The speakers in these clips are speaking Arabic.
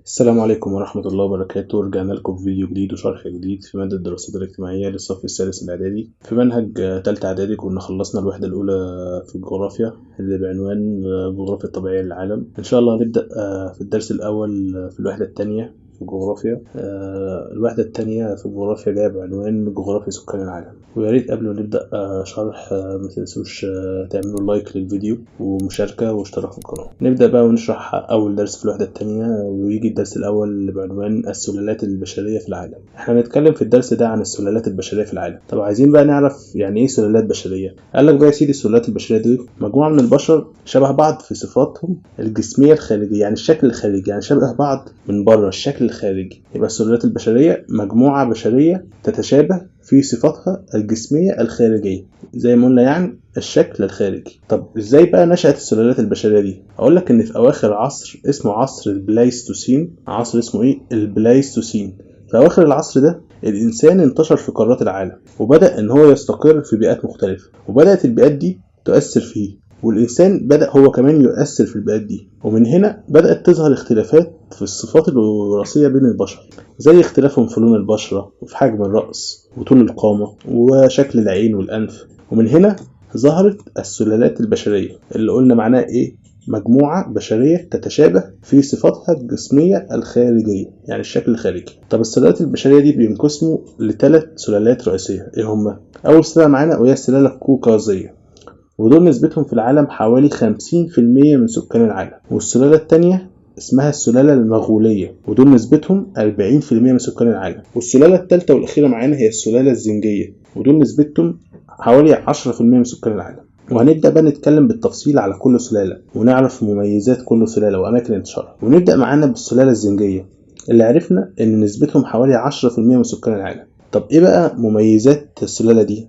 السلام عليكم ورحمة الله وبركاته. رجعنا لكم في فيديو جديد وشرح جديد في مادة الدراسات الاجتماعية للصف السادس الإعدادي. في منهج تالتة إعدادي كنا خلصنا الوحدة الأولى في الجغرافيا اللي بعنوان الجغرافيا الطبيعية للعالم. إن شاء الله هنبدأ في الدرس الأول في الوحدة التانية في الجغرافيا. الوحدة التانية في الجغرافيا جاية بعنوان جغرافيا سكان العالم. ويا ريت قبل ما نبدأ شرح ما تنسوش تعملوا لايك للفيديو ومشاركة واشتراك في القناة. نبدأ بقى ونشرح أول درس في الوحدة التانية، ويجي الدرس الأول اللي بعنوان السلالات البشرية في العالم. احنا هنتكلم في الدرس ده عن السلالات البشرية في العالم. طب عايزين بقى نعرف يعني ايه سلالات بشرية. قال لك بقى يا سيدي السلالات البشرية دي مجموعة من البشر شبه بعض في صفاتهم الجسمية الخارجية، يعني الشكل الخارجي، يعني شبه بعض من بره الشكل الخارجي. يبقى السلالات البشرية مجموعة بشرية تتشابه في صفاتها الجسمية الخارجية، زي ما قلنا يعني الشكل الخارجي. طب ازاي بقى نشأت السلالات البشرية دي؟ اقول لك ان في اواخر عصر اسمه عصر البلايستوسين. عصر اسمه ايه؟ البلايستوسين. في اواخر العصر ده الانسان انتشر في قارات العالم، وبدأ ان هو يستقر في بيئات مختلفة، وبدأت البيئات دي تؤثر فيه، والإنسان بدأ هو كمان يؤثر في البيئات دي. ومن هنا بدأت تظهر اختلافات في الصفات الوراثية بين البشر، زي اختلافهم في لون البشرة وفي حجم الرأس وطول القامة وشكل العين والأنف. ومن هنا ظهرت السلالات البشرية اللي قلنا معناها ايه؟ مجموعة بشرية تتشابه في صفاتها الجسمية الخارجية، يعني الشكل الخارجي. طب السلالات البشرية دي بينقسموا لثلاث سلالات رئيسية. ايه هما؟ أول سلالة معانا وهي السلالة الكوكازية، ودول نسبتهم في العالم حوالي 50% من سكان العالم. والسلالة التانية اسمها السلالة المغولية، ودول نسبتهم 40% من سكان العالم. والسلالة التالتة والأخيرة معانا هي السلالة الزنجية، ودول نسبتهم حوالي 10% من سكان العالم. وهنبدأ بقى نتكلم بالتفصيل على كل سلالة ونعرف مميزات كل سلالة وأماكن انتشارها. ونبدأ معانا بالسلالة الزنجية اللي عرفنا إن نسبتهم حوالي 10% من سكان العالم. طب إيه بقى مميزات السلالة دي؟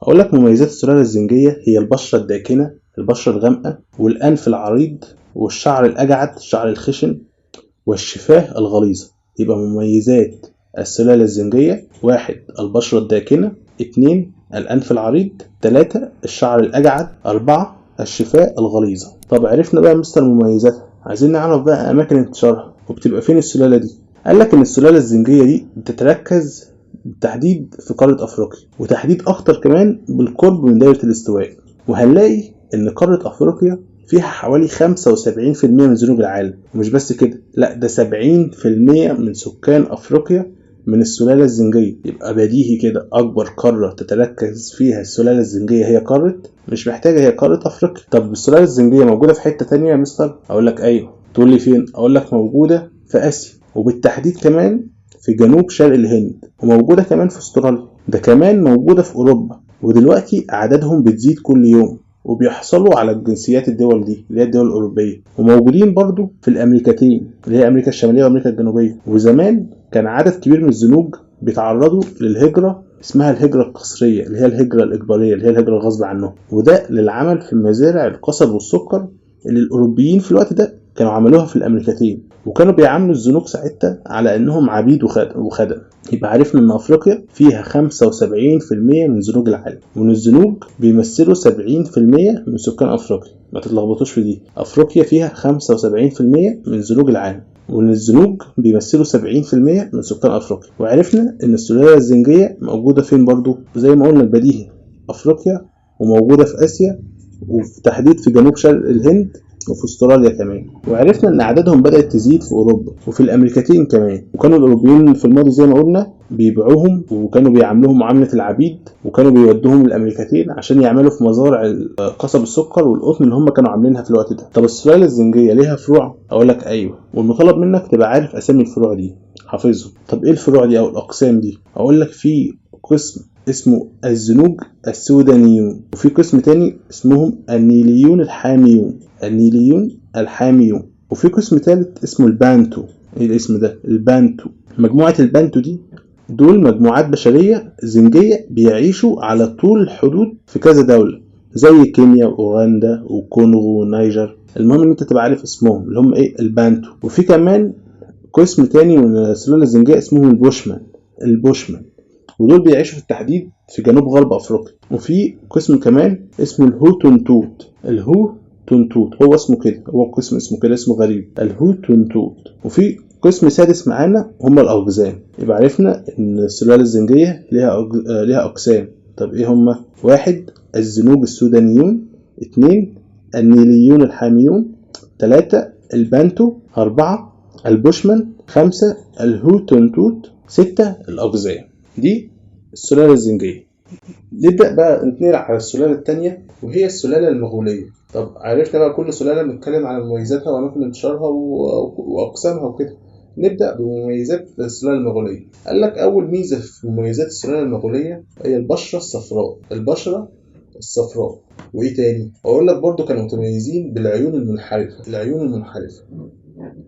أقول لك مميزات السلالة الزنجية هي البشرة الداكنة، البشرة الغامقة، والأنف العريض، والشعر الأجعد، الشعر الخشن، والشفاه الغليظة. يبقى مميزات السلالة الزنجية: 1. البشرة الداكنة، 2. الأنف العريض، 3. الشعر الأجعد، 4. الشفاه الغليظة. طب عرفنا بقى مثل مميزاتها، عايزين نعرف بقى أماكن انتشارها وبتبقى فين السلالة دي. قال لك إن السلالة الزنجية دي بتتركز بالتحديد في قارة أفريقيا، وتحديد أكتر كمان بالقرب من دائرة الاستواء. وهنلاقي إن قارة أفريقيا فيها حوالي 75% من زنوج العالم. ومش بس كده، لا ده 70% من سكان أفريقيا من السلالة الزنجية. يبقى بديهي كده أكبر قارة تتركز فيها السلالة الزنجية هي قارة، مش محتاجة، هي قارة أفريقيا. طب السلالة الزنجية موجودة في حتة تانية يا مستر؟ أقول لك أيوه. تقول لي فين؟ أقول لك موجودة في آسيا، وبالتحديد كمان في جنوب شرق الهند، وموجودة كمان في استراليا، ده كمان موجودة في أوروبا. ودلوقتي أعدادهم بتزيد كل يوم، وبيحصلوا على الجنسيات الدول دي اللي هي الدول الأوروبية، وموجودين برضو في الأمريكتين اللي هي أمريكا الشمالية وأمريكا الجنوبية. وزمان كان عدد كبير من الزنوج بيتعرضوا للهجرة، اسمها الهجرة القسرية، اللي هي الهجرة الإجبارية، اللي هي الهجرة الغصب عنهم، وده للعمل في مزارع القصب والسكر اللي الأوروبيين في الوقت ده كانوا عملوها في الأمريكتين، وكانوا بيعاملوا الزنوج ساعتها على انهم عبيد وخدم. يبقى عرفنا ان افريقيا فيها 75% من زنوج العالم، وان الزنوج بيمثلوا 70% من سكان افريقيا. ما تتلخبطوش في دي، افريقيا فيها 75% من زنوج العالم، وان الزنوج بيمثلوا 70% من سكان افريقيا. وعرفنا ان السلالة الزنجية موجودة فين برضو؟ زي ما قلنا البديهي افريقيا، وموجودة في اسيا، وفي تحديد في جنوب شرق الهند، وفي استراليا كمان. وعرفنا ان اعدادهم بدأت تزيد في اوروبا وفي الامريكتين كمان، وكانوا الاوروبيين في الماضي زي ما قلنا بيبيعوهم، وكانوا بيعاملوهم معاملة العبيد، وكانوا بيودوهم الامريكتين عشان يعملوا في مزارع قصب السكر والقطن اللي هم كانوا عاملينها في الوقت ده. طب السلالة الزنجية ليها فروع؟ اقول لك ايوه، والمطالب منك تبقى عارف اسامي الفروع دي، حافظهم. طب ايه الفروع دي او الاقسام دي؟ اقول لك في قسم اسمه الزنوج السودانيون، وفي قسم تاني اسمهم النيليون الحاميون، النيليون الحاميون، وفي قسم ثالث اسمه البانتو. ايه الاسم ده؟ البانتو. مجموعة البانتو دي دول مجموعات بشرية زنجية بيعيشوا على طول الحدود في كذا دولة، زي كينيا واوغندا وكونغو ونيجر. المهم ان انت تبقى عارف اسمهم اللي هم ايه؟ البانتو. وفي كمان قسم تاني من السلالة الزنجية اسمهم البوشمان، ودول بيعيشوا في التحديد في جنوب غرب افريقيا. وفي قسم كمان اسمه الهوتونتوت، الهوتونتوت هو اسمه كده، هو قسم اسمه كده، اسمه غريب، الهوتونتوت. وفي قسم سادس معانا هم الأقزام. يبقى عرفنا إن السلالة الزنجية ليها أقسام. طب إيه هم؟ 1 الزنوج السودانيون، 2 النيليون الحاميون، 3 البانتو، 4 البوشمان، 5 الهوتنتوت، 6 الأقزام. دي السلالة الزنجية. نبدأ بقى نتنقل على السلالة التانية وهي السلالة المغولية. طب عرفنا بقى كل سلالة بنتكلم على مميزاتها وأماكن انتشارها وأقسامها وكده. نبدأ بمميزات السلالة المغولية. قال لك أول ميزة في مميزات السلالة المغولية هي البشرة الصفراء. البشرة الصفراء. وإيه تاني؟ أقول لك برضو كانوا متميزين بالعيون المنحرفة. العيون المنحرفة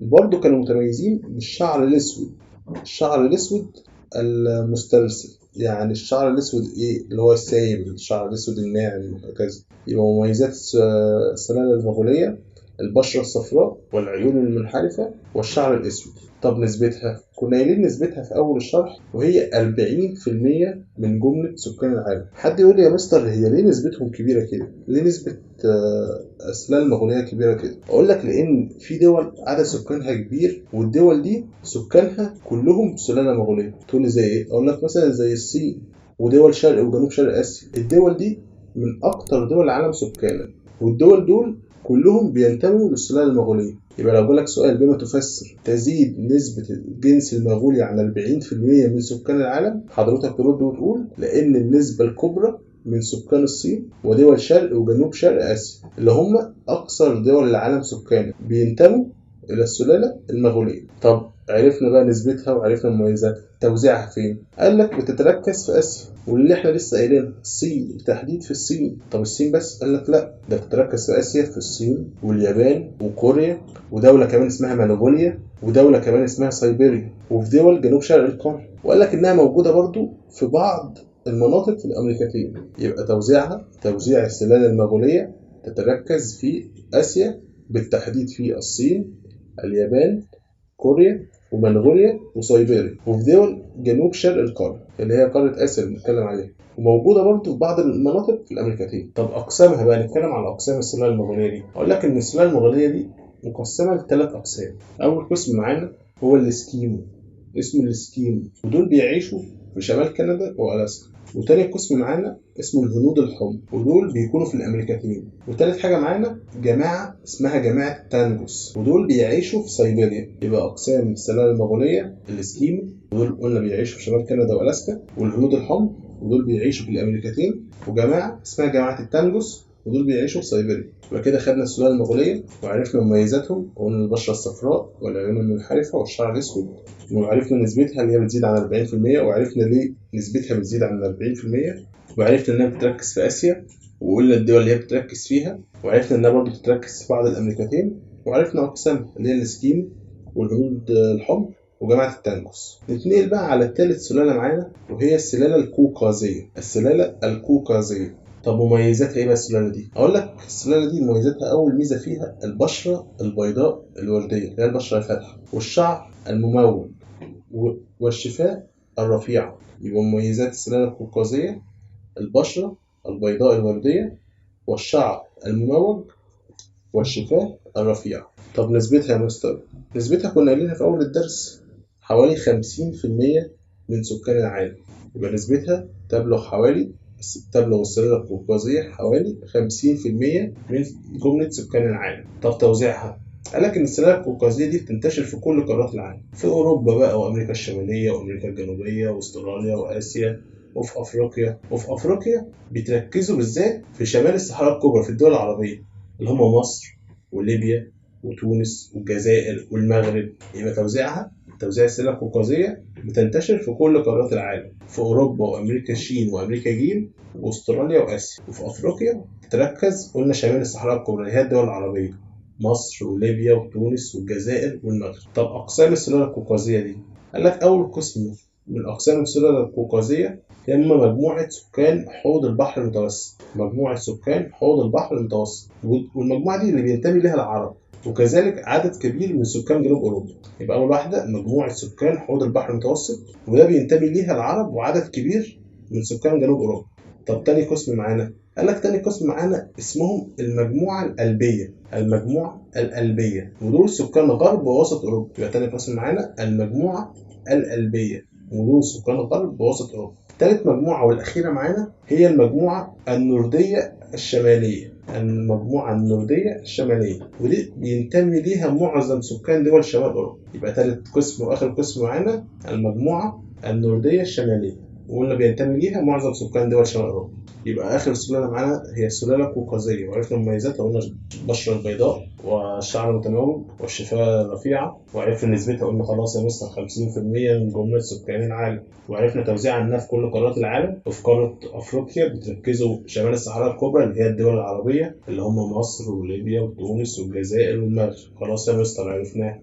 برضو كانوا متميزين بالشعر الأسود. الشعر الأسود المسترسل، يعني الشعر الأسود إيه اللي هو السايب، الشعر الأسود الناعم وهكذا. يبقى مميزات السلالة المغولية البشرة الصفراء والعيون المنحرفة والشعر الأسود. طب نسبتها كنا قايلين نسبتها في أول الشرح وهي 40% من جملة سكان العالم. حد يقول لي يا مستر هي ليه نسبتهم كبيرة كده؟ ليه نسبة السلالة المغولية كبيرة كده؟ أقول لك لأن في دول عدد سكانها كبير والدول دي سكانها كلهم سلالة مغولية. تقول لي زي إيه؟ أقول لك مثلا زي الصين ودول شرق وجنوب شرق آسيا. الدول دي من أكتر دول العالم سكانا، والدول دول كلهم بينتموا للسلالة المغولية. يبقى لو جالك سؤال بما تفسر تزيد نسبة الجنس المغولي عن 40% من سكان العالم، حضرتك ترد وتقول لأن النسبة الكبرى من سكان الصين ودول شرق وجنوب شرق آسيا اللي هم أكثر دول العالم سكانا بينتموا إلى السلالة المغولية. طب عرفنا بقى نسبتها وعرفنا مميزاتها. توزيعها فين؟ قال لك بتتركز في آسيا، واللي احنا لسه قايلين الصين بالتحديد في الصين. طب الصين بس؟ قال لك لا، ده بتتركز في آسيا في الصين واليابان وكوريا ودولة كمان اسمها منغوليا ودولة كمان اسمها سيبيريا وفي دول جنوب شرق القمر. وقال لك انها موجودة برضو في بعض المناطق في الأمريكتين. يبقى توزيع السلالة المغولية تتركز في آسيا بالتحديد في الصين اليابان كوريا ومنغوليا وسيبيريا وفي دول جنوب شرق القارة اللي هي قارة آسيا اللي بنتكلم عليها، وموجودة برضه في بعض المناطق في الأمريكتين. طب أقسامها بقى، نتكلم على أقسام السلالة المغولية دي. أقول لك إن السلالة المغولية دي مقسمة ل3 أقسام. أول قسم معانا هو الإسكيمو، اسمه الإسكيمو، ودول بيعيشوا في شمال كندا وألاسكا. وتاني قسم معانا اسمه الهنود الحمر، ودول بيكونوا في الأمريكتين. وتالت حاجة معانا جماعة اسمها جماعة التانجوس، ودول بيعيشوا في سيبيريا. يبقى أقسام السلالة المغولية الإسكيمو، ودول قلنا بيعيشوا في شمال كندا وألاسكا، والهنود الحمر ودول بيعيشوا في الأمريكتين، وجماعة اسمها جماعة التانجوس ودول بيعيشوا في سيبيريا. يبقى كده خدنا السلالة المغولية وعرفنا مميزاتهم، وقلنا البشرة الصفراء والعيون المنحرفة والشعر الأسود، وعرفنا نسبتها اللي هي بتزيد عن 40%، وعرفنا ليه نسبتها بتزيد عن 40%، وعرفنا إنها بتركز في آسيا وقلنا الدول اللي هي بتركز فيها، وعرفنا إنها برضه بتركز في بعض الأمريكتين، وعرفنا أقسامها اللي هي الإسكيم والهنود الحمر وجماعة التانجوس. نتنقل بقى على الثالث سلالة معانا وهي السلالة القوقازية. السلالة القوقازية. طب مميزاتها ايه بقى السلالة دي؟ اقول لك السلالة دي مميزاتها اول ميزة فيها البشرة البيضاء الوردية اللي هي البشرة الفاتحة، والشعر الممول، والشفاه الرفيعة. يبقى مميزات السلالة القوقازية البشرة البيضاء الوردية والشعر الممول والشفاه الرفيعة. طب نسبتها يا مستر؟ نسبتها كنا قايلينها في أول الدرس حوالي 50% من سكان العالم. يبقى نسبتها تبلغ السلالة القوقازية حوالي 50% من جملة سكان العالم. طب توزيعها؟ قالك إن السلالة القوقازية دي بتنتشر في كل قارات العالم، في أوروبا بقى وأمريكا الشمالية وأمريكا الجنوبية وأستراليا وآسيا وفي أفريقيا بيتركزوا بالذات في شمال الصحراء الكبرى في الدول العربية اللي هم مصر وليبيا وتونس والجزائر والمغرب. يبقى توزيع السلالة القوقازية بتنتشر في كل قارات العالم، في أوروبا وأمريكا الشين وأمريكا جيم وأستراليا وآسيا. وفي أفريقيا تتركز قلنا شمال الصحراء الكبرى اللي هي الدول العربية مصر وليبيا وتونس والجزائر والمغرب. طب أقسام السلالة القوقازية دي؟ قال لك أول قسم من أقسام السلالة القوقازية هي مجموعة سكان حوض البحر المتوسط. والمجموعة دي اللي بينتمي لها العرب، وكذلك عدد كبير من سكان جنوب أوروبا. يبقى أول واحدة مجموعة سكان حوض البحر المتوسط، وده بينتمي ليها العرب وعدد كبير من سكان جنوب أوروبا. طب تاني قسم معانا قال لك تاني قسم معانا اسمهم المجموعة القلبية. المجموعة القلبية ودول سكان غرب ووسط أوروبا. يبقى تاني قسم معانا المجموعة القلبية ودول سكان غرب ووسط أوروبا. تالت مجموعة والأخيرة معانا هي المجموعة النوردية الشمالية. المجموعة النوردية الشمالية ودي بينتمي ليها معظم سكان دول شمال أوروبا. يبقى تالت قسم وآخر قسم معانا المجموعة النوردية الشمالية، وقلنا بينتمي ليها معظم سكان دول شمال أوروبا. يبقى آخر سلالة معانا هي السلالة القوقازية، وعرفنا مميزاتها، قلنا البشرة البيضاء والشعر متموج والشفاه رفيعة، وعرفنا نسبتها، قلنا خلاص يا مستر 50% من جملة سكان العالم، وعرفنا توزيع عنها في كل قارات العالم. وفي قارة أفريقيا بتركزوا شمال الصحراء الكبرى اللي هي الدول العربية اللي هم مصر وليبيا وتونس والجزائر والمغرب. خلاص يا مستر عرفناها.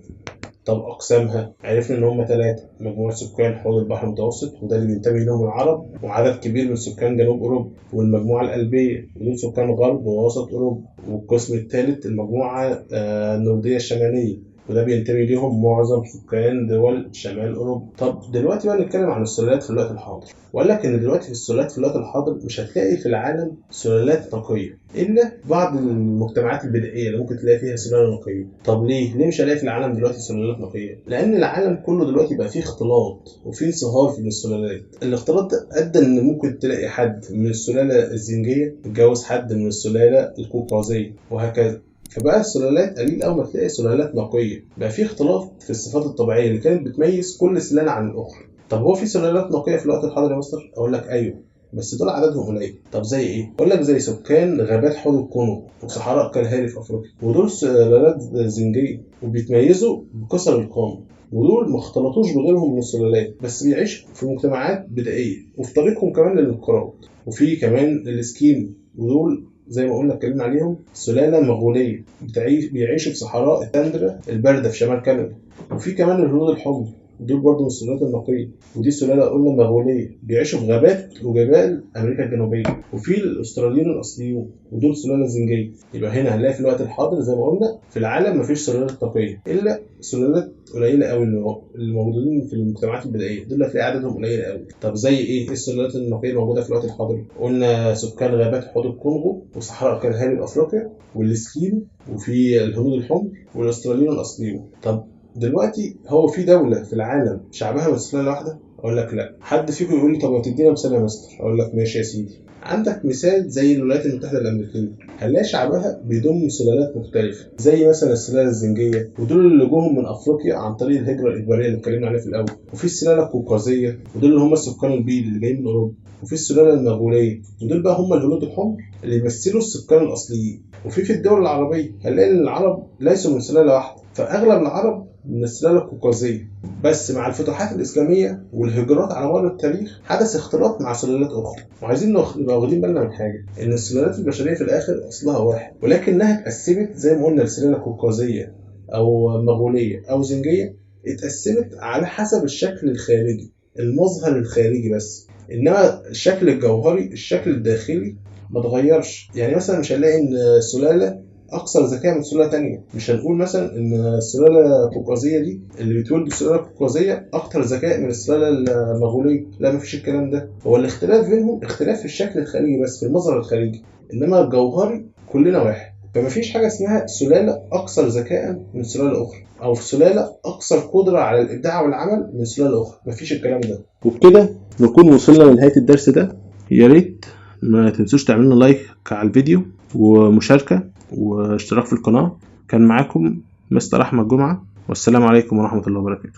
طب أقسامها عرفنا إن هم 3: مجموعة سكان حوض البحر المتوسط وده اللي بينتمي لهم العرب وعدد كبير من سكان جنوب أوروبا، والمجموعة القلبية ودول سكان غرب ووسط أوروبا، والقسم الثالث المجموعة النوردية الشمالية وده بينتمي ليهم معظم سكان دول شمال أوروبا. طب دلوقتي بقى نتكلم عن السلالات في الوقت الحاضر. وقال لك إن دلوقتي في السلالات في الوقت الحاضر مش هتلاقي في العالم سلالات نقية إلا بعض المجتمعات البدائية اللي ممكن تلاقي فيها سلالة نقية. طب ليه مش هلاقي في العالم دلوقتي سلالات نقية؟ لأن العالم كله دلوقتي بقى فيه اختلاط وفيه انصهار في السلالات. الاختلاط ده أدى إن ممكن تلاقي حد من السلالة الزنجية يتجوز حد من السلالة القوقازية وهكذا. فبقى السلالات قليل أوي ما تلاقي سلالات نقية، بقى في اختلاط في الصفات الطبيعية اللي كانت بتميز كل سلالة عن الأخرى. طب هو في سلالات نقية في الوقت الحاضر يا مستر؟ أقول لك أيوه، بس دول عددهم قليل. طب زي إيه؟ أقول لك زي سكان غابات حوض الكونغو وصحراء كالهاري في أفريقيا، ودول سلالات زنجية وبيتميزوا بقصر القامة، ودول ما اختلطوش بغيرهم من السلالات بس بيعيشوا في مجتمعات بدائية وفي طريقهم كمان للانقراض. وفي كمان الاسكيم ودول زي ما قلنا اتكلمنا عليهم سلالة مغولية بيعيشوا في صحراء التندرا الباردة في شمال كندا. وفي كمان الهنود الحمر دول برضه من السلالات النقية ودي سلالة قلنا مغولية بيعيشوا في غابات وجبال أمريكا الجنوبية. وفي الأستراليين الأصليون ودول سلالة زنجية. يبقى هنا هنلاقي في الوقت الحاضر زي ما قلنا في العالم مفيش سلالات نقية إلا سلالات قليلة قوي اللي موجودين في المجتمعات البدائية، دول هتلاقي عددهم قليل قوي. طب زي إيه السلالات النقية الموجودة في الوقت الحاضر؟ قلنا سكان غابات حوض الكونغو وصحراء كالهاري الأفريقيا والسكيم وفي الهنود الحمر والأستراليين الأصليون. طب دلوقتي هو في دولة في العالم شعبها من سلالة واحدة؟ أقول لك لا. حد فيكم يقول لي طب ما تدينا مثال يا مستر؟ أقول لك ماشي يا سيدي. عندك مثال زي الولايات المتحدة الأمريكية، هنلاقي شعبها بيضم سلالات مختلفة زي مثلا السلالة الزنجية ودول اللي جوهم من أفريقيا عن طريق الهجرة الإجبارية اللي اتكلمنا عليها في الأول، وفي السلالة القوقازية ودول اللي هم السكان البيض اللي جايين من أوروبا، وفي السلالة المغولية ودول بقى هم الهنود الحمر اللي يمثلوا السكان الأصليين. وفي الدول العربية هنلاقي إن العرب ليسوا من سلالة واحدة، فأغلب العرب من السلالة القوقازية، بس مع الفتوحات الإسلامية والهجرات على مر التاريخ حدث اختلاط مع سلالات أخرى. وعايزين نبقى واخدين بالنا من حاجة، إن السلالات البشرية في الآخر أصلها واحد ولكنها اتقسمت زي ما قلنا السلالة القوقازية أو مغولية أو زنجية، اتقسمت على حسب الشكل الخارجي المظهر الخارجي بس، إنما الشكل الجوهري الشكل الداخلي ما اتغيرش. يعني مثلا مش هنلاقي إن سلالة أكثر ذكاء من سلالة تانية، مش هنقول مثلا إن السلالة القوقازية دي اللي بتولد السلالة القوقازية أكثر ذكاء من السلالة المغولية، لا مفيش الكلام ده. هو الاختلاف بينهم اختلاف في الشكل الخارجي بس في المظهر الخارجي، إنما الجوهري كلنا واحد. فمفيش حاجة اسمها سلالة أكثر ذكاء من سلالة أخرى أو سلالة أكثر قدرة على الإبداع والعمل من سلالة أخرى، مفيش الكلام ده. وبكده نكون وصلنا لنهاية الدرس ده. يا ريت ما تنسوش تعملوا لايك على الفيديو ومشاركة واشتراك في القناة. كان معاكم مستر أحمد جمعة، والسلام عليكم ورحمة الله وبركاته.